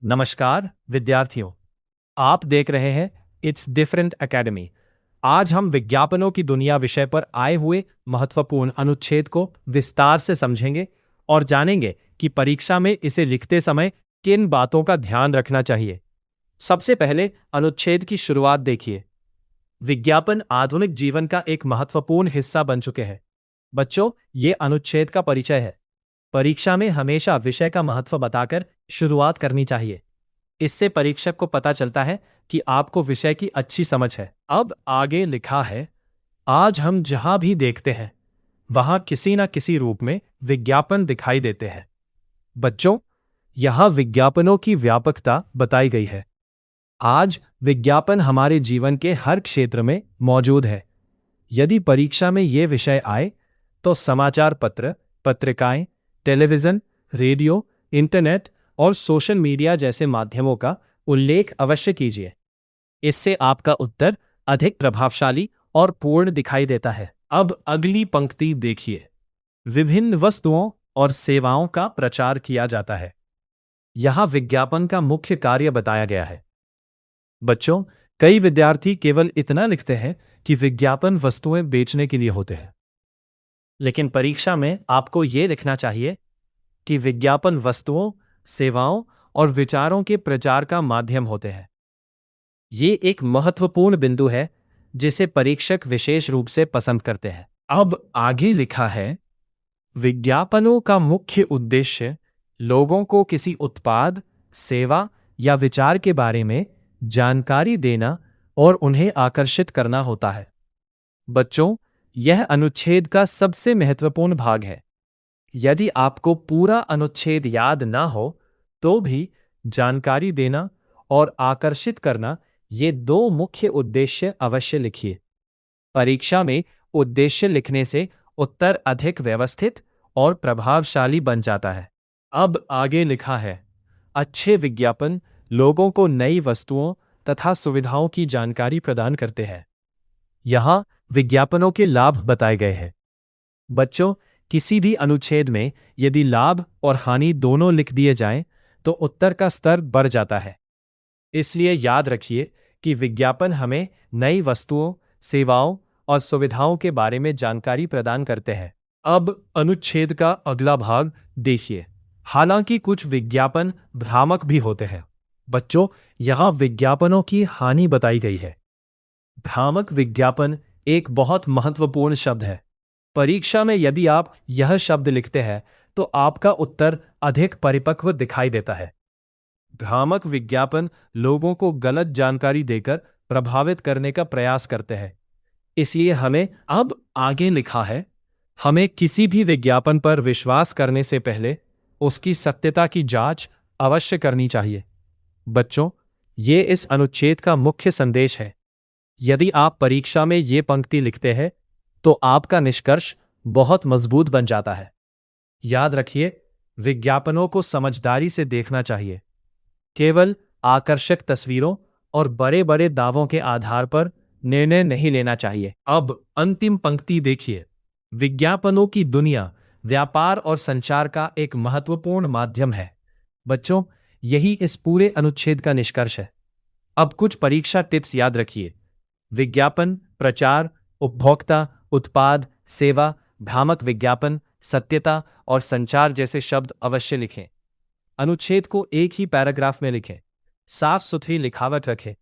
नमस्कार विद्यार्थियों, आप देख रहे हैं इट्स डिफरेंट एकेडमी। आज हम विज्ञापनों की दुनिया विषय पर आए हुए महत्वपूर्ण अनुच्छेद को विस्तार से समझेंगे और जानेंगे कि परीक्षा में इसे लिखते समय किन बातों का ध्यान रखना चाहिए। सबसे पहले अनुच्छेद की शुरुआत देखिए। विज्ञापन आधुनिक जीवन का एक महत्वपूर्ण हिस्सा बन चुके हैं। बच्चों, ये अनुच्छेद का परिचय है। परीक्षा में हमेशा विषय का महत्व बताकर शुरुआत करनी चाहिए। इससे परीक्षक को पता चलता है कि आपको विषय की अच्छी समझ है। अब आगे लिखा है, आज हम जहां भी देखते हैं वहां किसी न किसी रूप में विज्ञापन दिखाई देते हैं। बच्चों, यहां विज्ञापनों की व्यापकता बताई गई है। आज विज्ञापन हमारे जीवन के हर क्षेत्र में मौजूद है। यदि परीक्षा में ये विषय आए तो समाचार पत्र, पत्रिकाएं, टेलीविजन, रेडियो, इंटरनेट और सोशल मीडिया जैसे माध्यमों का उल्लेख अवश्य कीजिए। इससे आपका उत्तर अधिक प्रभावशाली और पूर्ण दिखाई देता है। अब अगली पंक्ति देखिए। विभिन्न वस्तुओं और सेवाओं का प्रचार किया जाता है। यहां विज्ञापन का मुख्य कार्य बताया गया है। बच्चों, कई विद्यार्थी केवल इतना लिखते हैं कि विज्ञापन वस्तुएं बेचने के लिए होते हैं, लेकिन परीक्षा में आपको यह लिखना चाहिए कि विज्ञापन वस्तुओं, सेवाओं और विचारों के प्रचार का माध्यम होते हैं। ये एक महत्वपूर्ण बिंदु है जिसे परीक्षक विशेष रूप से पसंद करते हैं। अब आगे लिखा है, विज्ञापनों का मुख्य उद्देश्य लोगों को किसी उत्पाद, सेवा या विचार के बारे में जानकारी देना और उन्हें आकर्षित करना होता है। बच्चों, यह अनुच्छेद का सबसे महत्वपूर्ण भाग है। यदि आपको पूरा अनुच्छेद याद ना हो तो भी जानकारी देना और आकर्षित करना, ये दो मुख्य उद्देश्य अवश्य लिखिए। परीक्षा में उद्देश्य लिखने से उत्तर अधिक व्यवस्थित और प्रभावशाली बन जाता है। अब आगे लिखा है, अच्छे विज्ञापन लोगों को नई वस्तुओं तथा सुविधाओं की जानकारी प्रदान करते हैं। यहाँ विज्ञापनों के लाभ बताए गए हैं। बच्चों, किसी भी अनुच्छेद में यदि लाभ और हानि दोनों लिख दिए जाएं तो उत्तर का स्तर बढ़ जाता है। इसलिए याद रखिए कि विज्ञापन हमें नई वस्तुओं, सेवाओं और सुविधाओं के बारे में जानकारी प्रदान करते हैं। अब अनुच्छेद का अगला भाग देखिए। हालांकि कुछ विज्ञापन भ्रामक भी होते हैं। बच्चों, यहां विज्ञापनों की हानि बताई गई है। भ्रामक विज्ञापन एक बहुत महत्वपूर्ण शब्द है। परीक्षा में यदि आप यह शब्द लिखते हैं तो आपका उत्तर अधिक परिपक्व दिखाई देता है। भ्रामक विज्ञापन लोगों को गलत जानकारी देकर प्रभावित करने का प्रयास करते हैं। इसलिए अब आगे लिखा है, हमें किसी भी विज्ञापन पर विश्वास करने से पहले उसकी सत्यता की जांच अवश्य करनी चाहिए। बच्चों, ये इस अनुच्छेद का मुख्य संदेश है। यदि आप परीक्षा में ये पंक्ति लिखते हैं तो आपका निष्कर्ष बहुत मजबूत बन जाता है। याद रखिए, विज्ञापनों को समझदारी से देखना चाहिए। केवल आकर्षक तस्वीरों और बड़े बड़े दावों के आधार पर निर्णय नहीं लेना चाहिए। अब अंतिम पंक्ति देखिए। विज्ञापनों की दुनिया व्यापार और संचार का एक महत्वपूर्ण माध्यम है। बच्चों, यही इस पूरे अनुच्छेद का निष्कर्ष है। अब कुछ परीक्षा टिप्स याद रखिए। विज्ञापन, प्रचार, उपभोक्ता, उत्पाद, सेवा, भ्रामक विज्ञापन, सत्यता और संचार जैसे शब्द अवश्य लिखें। अनुच्छेद को एक ही पैराग्राफ में लिखें। साफ सुथरी लिखावट रखें